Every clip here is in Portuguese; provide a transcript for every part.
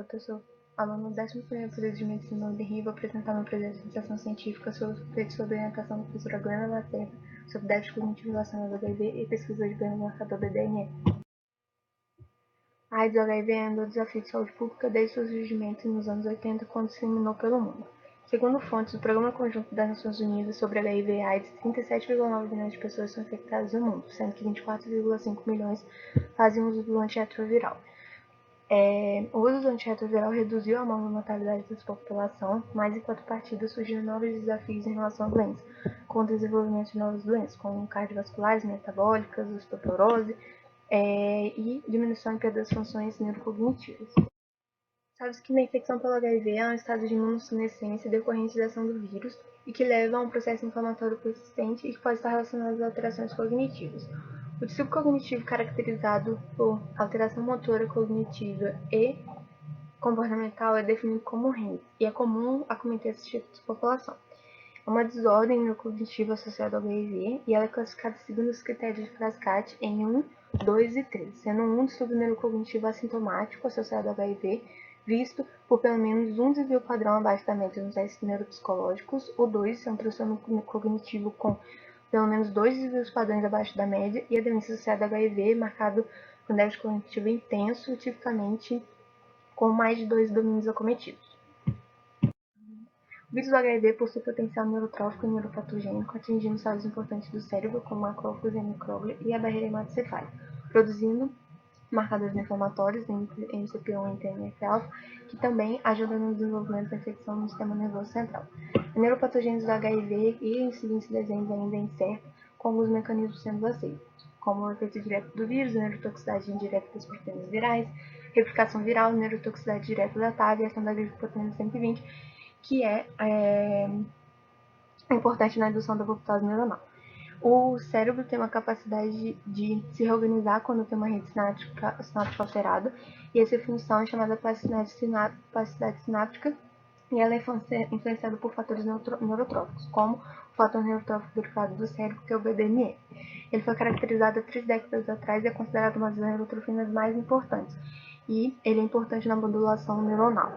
Miyakato, sou aluno do 11º período de Medicina do Rio, vou apresentar meu projeto de iniciação científica feito sobre a orientação da professora Glenda Lacerda sobre déficit cognitivo relacionado ao HIV e pesquisa de biomarcador BDNF. A AIDS e o HIV ainda é um desafio de saúde pública desde seu surgimento nos anos 80, quando se disseminou pelo mundo. Segundo fontes do Programa Conjunto das Nações Unidas sobre HIV e AIDS, 37,9 milhões de pessoas são infectadas no mundo, sendo que 24,5 milhões fazem uso do antirretroviral. O uso do antirretroviral reduziu a mortalidade da população, mas em contrapartida surgiram novos desafios em relação à doença, com o desenvolvimento de novas doenças, como cardiovasculares, metabólicas, osteoporose e diminuição em perda das funções neurocognitivas. Sabe-se que uma infecção pelo HIV é um estado de imunossenescência decorrente da ação do vírus e que leva a um processo inflamatório persistente e que pode estar relacionado a alterações cognitivas. O distúrbio cognitivo caracterizado por alteração motora cognitiva e comportamental é definido como REM e é comum acometer esse tipo de população. É uma desordem neurocognitiva associada ao HIV e ela é classificada segundo os critérios de Frascati em 1, 2 e 3, sendo um distúrbio neurocognitivo assintomático associado ao HIV, visto por pelo menos um desvio padrão abaixo da média nos testes neuropsicológicos. O 2 é um transtorno cognitivo com pelo menos 2 desvios padrões abaixo da média, e a demência associada ao HIV, marcado por déficit cognitivo intenso, tipicamente com mais de 2 domínios acometidos. O vírus do HIV possui potencial neurotrófico e neuropatogênico, atingindo células importantes do cérebro, como macrófagos e micróglia, e a barreira hematocefálica, produzindo marcadores inflamatórios, MCP1 e TNF-alfa, que também ajudam no desenvolvimento da infecção no sistema nervoso central. A neuropatogênese do HIV e a incidência das doenças ainda é incerta, com alguns mecanismos sendo aceitos, como o efeito direto do vírus, neurotoxicidade indireta das proteínas virais, replicação viral, neurotoxicidade direta da TAV e ação da glicoproteína 120, que é importante na indução da apoptose neuronal. O cérebro tem uma capacidade de se reorganizar quando tem uma rede sináptica alterada, e essa função é chamada plasticidade sináptica, e ela é influenciada por fatores neurotróficos, como o fator neurotrófico derivado do cérebro, que é o BDNF. Ele foi caracterizado há 3 décadas atrás e é considerado uma das neurotrofinas mais importantes, e ele é importante na modulação neuronal.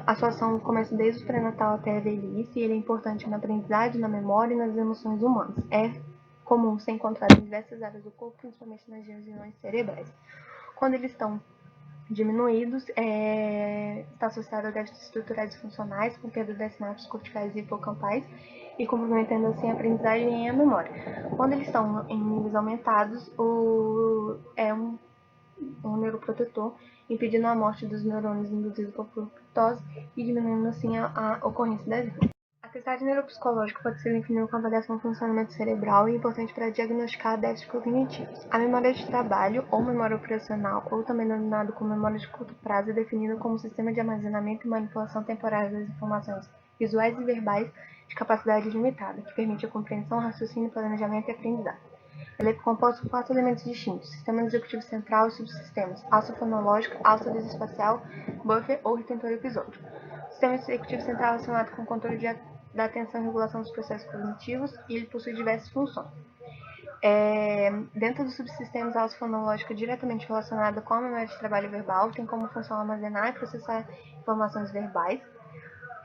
A sua ação começa desde o pré-natal até a velhice, e ele é importante na aprendizagem, na memória e nas emoções humanas. É comum ser encontrado em diversas áreas do corpo, principalmente nas regiões cerebrais. Quando eles estão diminuídos, está associado a déficits estruturais e funcionais, com perda das sinapses corticais e hipocampais, e comprometendo assim a aprendizagem e a memória. Quando eles estão em níveis aumentados, é um neuroprotetor, impedindo a morte dos neurônios induzidos por apoptose e diminuindo assim a ocorrência das vítimas. A testagem neuropsicológica pode ser definida com avaliação do funcionamento cerebral e é importante para diagnosticar déficits cognitivos. A memória de trabalho, ou memória operacional, ou também denominada como memória de curto prazo, é definida como um sistema de armazenamento e manipulação temporária das informações visuais e verbais de capacidade limitada, que permite a compreensão, raciocínio, planejamento e aprendizagem. Ele é composto por 4 elementos distintos: sistema executivo central e subsistemas, alça fonológica, alça desespacial, buffer ou retentor episódico. O sistema executivo central é relacionado com o controle da atenção e regulação dos processos cognitivos, e ele possui diversas funções. Dentro dos subsistemas, a alça fonológica é diretamente relacionada com a memória de trabalho verbal, tem como função armazenar e processar informações verbais,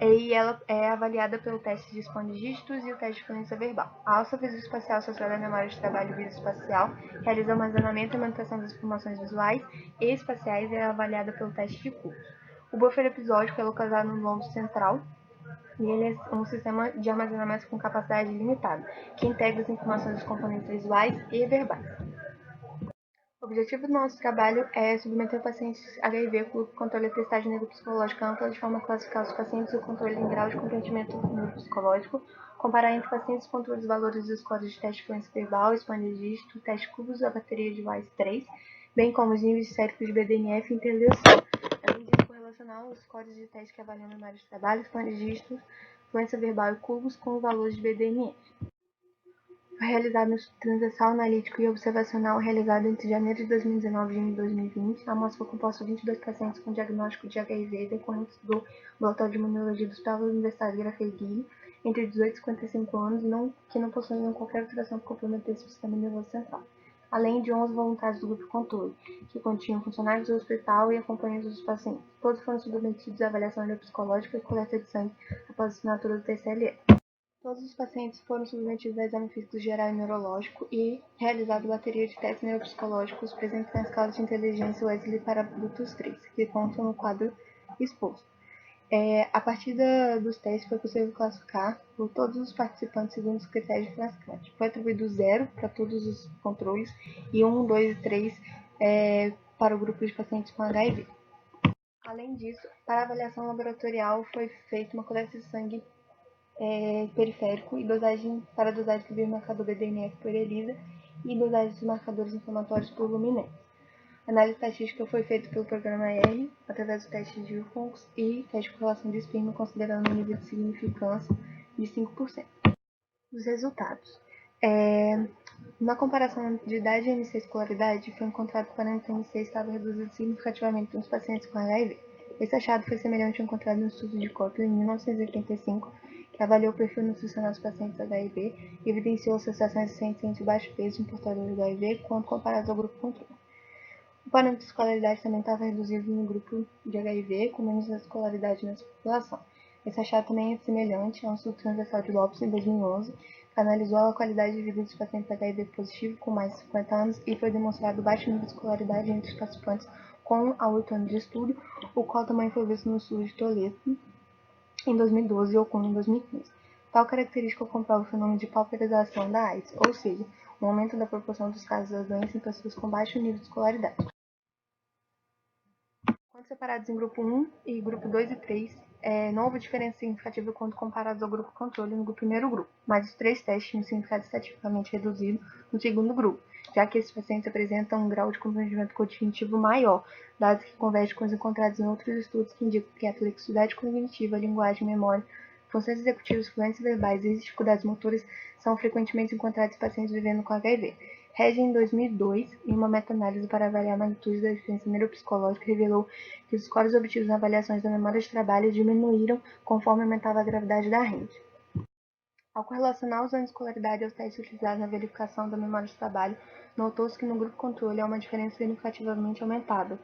e ela é avaliada pelo teste de expande-dígitos e o teste de fluência verbal. A alça visoespacial associada à memória de trabalho visoespacial realiza o armazenamento e manutenção das informações visuais e espaciais e é avaliada pelo teste de cubos. O buffer episódico é localizado no lombo central e ele é um sistema de armazenamento com capacidade limitada, que integra as informações dos componentes visuais e verbais. O objetivo do nosso trabalho é submeter pacientes HIV com controle de testagem neuropsicológica ampla, de forma a classificar os pacientes e o controle em grau de comprometimento neuropsicológico, comparar entre pacientes com controle os valores dos códigos de teste de fluência verbal, expande-dígito, teste cubos da bateria de Wise 3, bem como os níveis séricos de BDNF e interleação. Além disso, correlacionar os códigos de teste que avaliam a memória de trabalho, expande-dígito, fluência verbal e cubos com os valores de BDNF. Foi realizado um estudo transversal, analítico e observacional realizado entre janeiro de 2019 e junho de 2020. A amostra foi composta de 22 pacientes com diagnóstico de HIV decorrentes do Laboratório de Imunologia do Hospital Universitário de Grafenegui, entre 18 e 55 anos, que não possuíam qualquer alteração que comprometesse o sistema nervoso central. além de 11 voluntários do grupo controle, que continham funcionários do hospital e acompanhantes dos pacientes. Todos foram submetidos à avaliação neuropsicológica e coleta de sangue após a assinatura do TCLE. Todos os pacientes foram submetidos a exame físico geral e neurológico e realizado bateria de testes neuropsicológicos presentes na escala de inteligência Wesley para adultos 3, que constam no quadro exposto. A partir dos testes foi possível classificar todos os participantes segundo os critérios de classificante. Foi atribuído 0 para todos os controles e 1, 2 e 3 para o grupo de pacientes com HIV. Além disso, para avaliação laboratorial foi feita uma coleta de sangue periférico e dosagem para dosagem do biomarcador BDNF por ELISA e dosagem dos marcadores inflamatórios por Luminex. A análise estatística foi feita pelo programa R, através do teste de Wilcox e teste de correlação de espirro, considerando um nível de significância de 5%. Os resultados. Na comparação de idade, IMC e escolaridade, foi encontrado que o 40 IMC estava reduzido significativamente nos pacientes com HIV. Esse achado foi semelhante ao encontrado no estudo de Copley em 1985, que avaliou o perfil nutricional dos pacientes HIV e evidenciou associações recentes entre o baixo peso em portadores do HIV quando comparados ao grupo controle. O parâmetro de escolaridade também estava reduzido no grupo de HIV, com menos escolaridade nessa população. Esse achado também é semelhante a um estudo transversal de Lopes, em 2011, que analisou a qualidade de vida dos pacientes HIV positivo com mais de 50 anos e foi demonstrado baixo nível de escolaridade entre os participantes com a 8 anos de estudo, o qual também foi visto no estudo de Toledo em 2012 e Ocon em 2015. Tal característica comprova o fenômeno de pauperização da AIDS, ou seja, um aumento da proporção dos casos da doença em pessoas com baixo nível de escolaridade. Quando separados em grupo 1 e grupo 2 e 3, não houve diferença significativa quando comparados ao grupo controle no primeiro grupo, mas os 3 testes tinham significado estatisticamente reduzido no segundo grupo, já que esses pacientes apresentam um grau de comprometimento cognitivo maior, dados que convergem com os encontrados em outros estudos que indicam que a flexibilidade cognitiva, a linguagem, memória, funções executivas, fluências verbais e dificuldades motoras são frequentemente encontrados em pacientes vivendo com HIV. Regi, em 2002, em uma meta-análise para avaliar a magnitude da diferença neuropsicológica, revelou que os scores obtidos nas avaliações da memória de trabalho diminuíram conforme aumentava a gravidade da rede. Ao correlacionar os anos de escolaridade aos testes utilizados na verificação da memória de trabalho, notou-se que no grupo controle há uma diferença significativamente aumentada,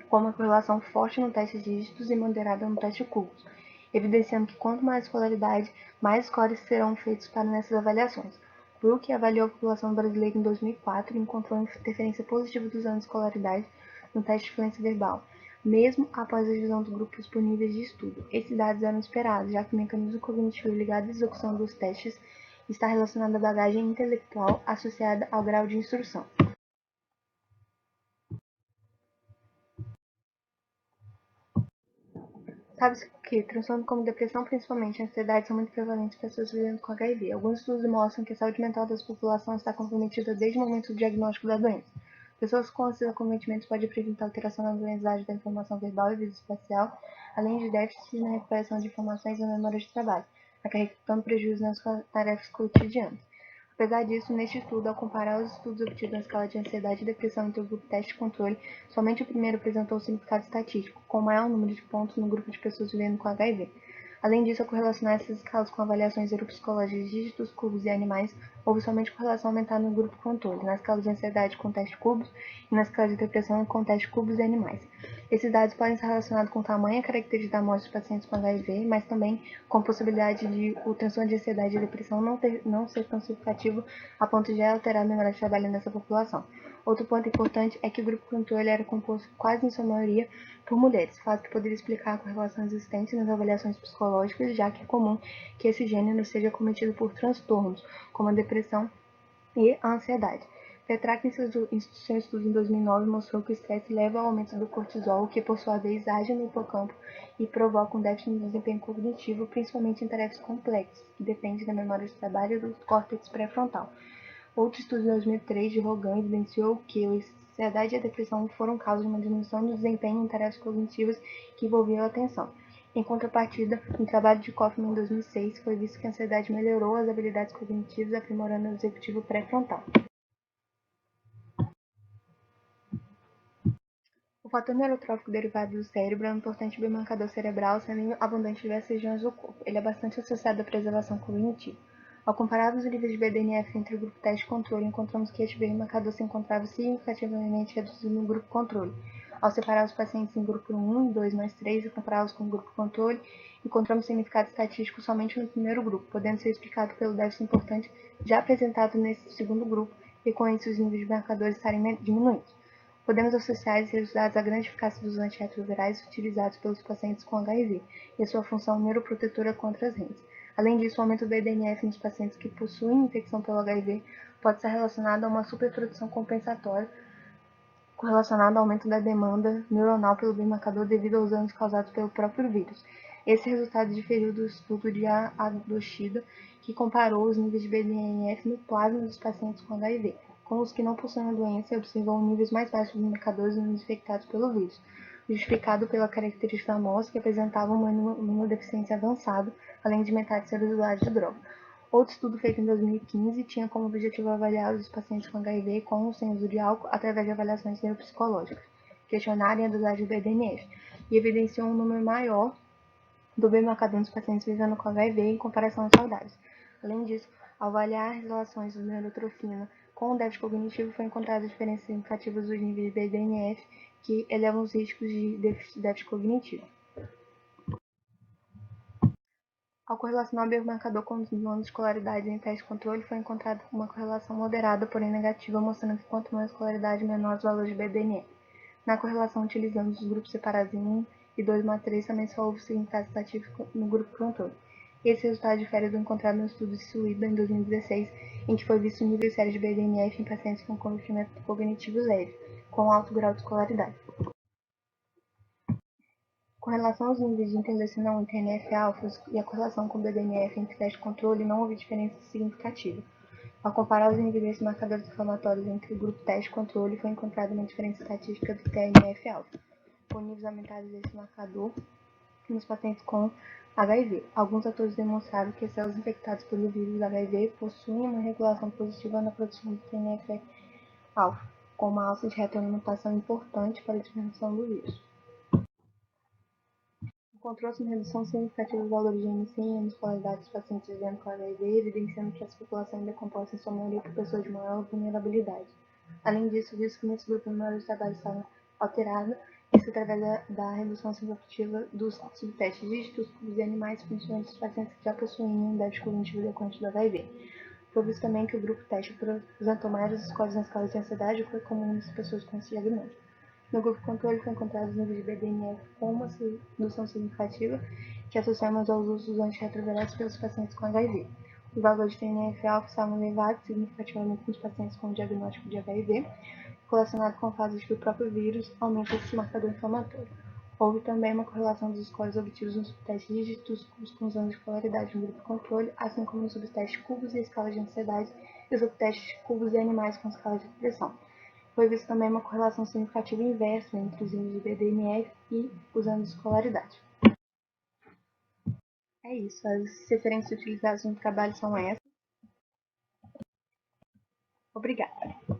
com uma correlação forte no teste de dígitos e moderada no teste de cubos, evidenciando que quanto mais escolaridade, mais scores serão feitos para nessas avaliações. Brook avaliou a população brasileira em 2004 e encontrou interferência positiva dos anos de escolaridade no teste de fluência verbal, mesmo após a divisão dos grupos por níveis de estudo. Esses dados eram esperados, já que o mecanismo cognitivo ligado à execução dos testes está relacionado à bagagem intelectual associada ao grau de instrução. Sabe-se que transtornos como depressão, principalmente a ansiedade, são muito prevalentes em pessoas vivendo com HIV. Alguns estudos mostram que a saúde mental das populações está comprometida desde o momento do diagnóstico da doença. Pessoas com esses acometimentos podem apresentar alteração na aprendizagem da informação verbal e visoespacial, além de déficits na recuperação de informações e na memória de trabalho, acarretando prejuízos nas tarefas cotidianas. Apesar disso, neste estudo, ao comparar os estudos obtidos na escala de ansiedade e depressão entre o grupo teste e controle, somente o primeiro apresentou significado estatístico, com maior número de pontos no grupo de pessoas vivendo com HIV. Além disso, ao correlacionar essas escalas com avaliações neuropsicológicas de dígitos, cubos e animais, houve somente correlação aumentada no grupo controle, na escala de ansiedade com teste cubos e na escala de depressão com teste cubos e animais. Esses dados podem estar relacionados com o tamanho e características da amostra de pacientes com HIV, mas também com a possibilidade de o transtorno de ansiedade e depressão não ser tão significativo a ponto de alterar a memória de trabalho nessa população. Outro ponto importante é que o grupo controle era composto quase em sua maioria por mulheres, fato que poderia explicar a correlação existente nas avaliações psicológicas, já que é comum que esse gênero seja cometido por transtornos, como a depressão e a ansiedade. Petrarca, em seu estudo em 2009, mostrou que o estresse leva ao aumento do cortisol, que por sua vez age no hipocampo e provoca um déficit no desempenho cognitivo, principalmente em tarefas complexas, que dependem da memória de trabalho e do córtex pré-frontal. Outro estudo de 2003 de Rogan evidenciou que a ansiedade e a depressão foram causa de uma diminuição do desempenho em tarefas cognitivas que envolviam a atenção. Em contrapartida, no trabalho de Kaufman em 2006, foi visto que a ansiedade melhorou as habilidades cognitivas, aprimorando o executivo pré-frontal. O fator neurotrófico derivado do cérebro é um importante biomarcador cerebral, sendo abundante em diversas regiões do corpo. Ele é bastante associado à preservação cognitiva. Ao compararmos os níveis de BDNF entre o grupo teste e controle, encontramos que este biomarcador se encontrava significativamente reduzido no grupo controle. Ao separar os pacientes em grupo 1, 2 mais 3 e compará-los com o grupo controle, encontramos significado estatístico somente no primeiro grupo, podendo ser explicado pelo déficit importante já apresentado nesse segundo grupo e com isso os níveis de marcadores estarem diminuídos. Podemos associar esses resultados à grande eficácia dos antirretrovirais utilizados pelos pacientes com HIV e a sua função neuroprotetora contra as REMs. Além disso, o aumento do BDNF nos pacientes que possuem infecção pelo HIV pode estar relacionado a uma superprodução compensatória correlacionada ao aumento da demanda neuronal pelo biomarcador devido aos danos causados pelo próprio vírus. Esse resultado diferiu do estudo de Adoshida, que comparou os níveis de BDNF no plasma dos pacientes com HIV com os que não possuem a doença e observou níveis mais baixos de marcadores nos infectados pelo vírus, justificado pela característica da amostra que apresentava uma imunodeficiência avançada, além de metade ser usuário de droga. Outro estudo feito em 2015 tinha como objetivo avaliar os pacientes com HIV com ou sem uso de álcool através de avaliações neuropsicológicas, questionarem a dosagem do BDNF, e evidenciou um número maior do biomarcador nos pacientes vivendo com HIV em comparação aos saudáveis. Além disso, ao avaliar as relações do neurotrofina com o déficit cognitivo, foi encontrada diferenças significativas dos níveis de BDNF que elevam os riscos de déficit cognitivo. Ao correlacionar o biomarcador com os anos de escolaridade em teste de controle, foi encontrada uma correlação moderada, porém negativa, mostrando que quanto mais escolaridade, menor os valores de BDNF. Na correlação, utilizamos os grupos separados em 1 e 2 matriz, também só houve significado estatístico no grupo controle. Esse resultado difere do encontrado no estudo de Suíba, em 2016, em que foi visto um nível sério de BDNF em pacientes com comprometimento cognitivo leve, com alto grau de escolaridade. Com relação aos níveis de interleucinão e TNF-alfa e a correlação com o BDNF entre teste e controle, não houve diferença significativa. Ao comparar os níveis desses marcadores inflamatórios entre o grupo teste e controle, foi encontrada uma diferença estatística do TNF-alfa, com níveis aumentados desse marcador nos pacientes com HIV. Alguns autores demonstraram que células infectadas pelo vírus HIV possuem uma regulação positiva na produção do TNF-alfa, com uma alça de retroalimentação importante para a dispersão do vírus. Encontrou-se uma redução significativa dos valores de MC e muscularidade dos pacientes vivendo com HIV, evidenciando que essa população ainda é composta em sua maioria por pessoas de maior vulnerabilidade. Além disso, viu-se que nesse grupo a memória de trabalho estava alterada, isso através da redução significativa dos subtestes dígitos cubos e animais, principalmente os pacientes que já possuíam um déficit cognitivo decorrente do HIV. Foi visto também que o grupo teste apresentou maiores scores nas escalas de ansiedade, o que foi comum nas pessoas com esse diagnóstico. No grupo controle foi encontrado os níveis de BDNF com uma redução significativa que associamos aos usos dos antirretrovirais pelos pacientes com HIV. Os valores de TNF-alfa estavam elevados significativamente nos pacientes com diagnóstico de HIV, relacionado com fases de que o próprio vírus aumenta esse marcador inflamatório. Houve também uma correlação dos scores obtidos nos subtestes dígitos cubos com os anos de polaridade no grupo controle, assim como nos subtestes cubos e escala de ansiedade e os subtestes cubos e animais com escala de depressão. Foi vista também uma correlação significativa inversa entre os índices de BDNF e os anos de escolaridade. É isso, as referências utilizadas no trabalho são essas. Obrigada.